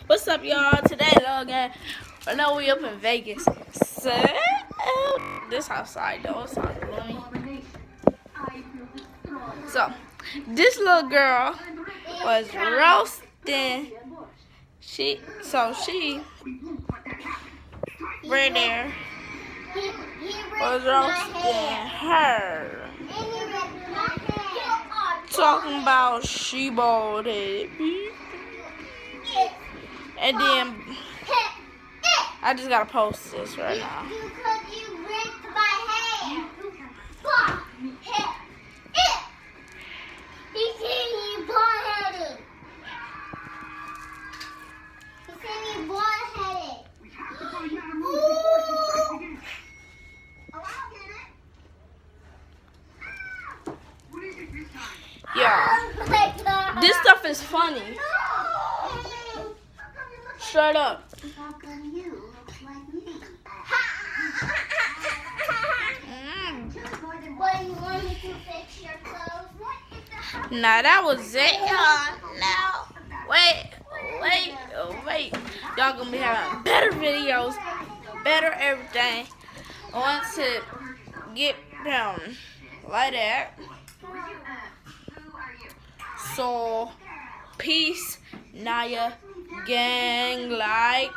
What's up, y'all? Today, again, I know we up in Vegas. So, this outside though, it's not gloomy. So, this little girl was roasting. She right there was roasting her, talking about she bald headed. And then I just gotta post this right now. Yeah, this stuff is funny. Straight up. Nah, that was it, y'all. Now, wait. Y'all gonna be having better videos, better everything. I want to get down like that. So, peace, Naya gang, like.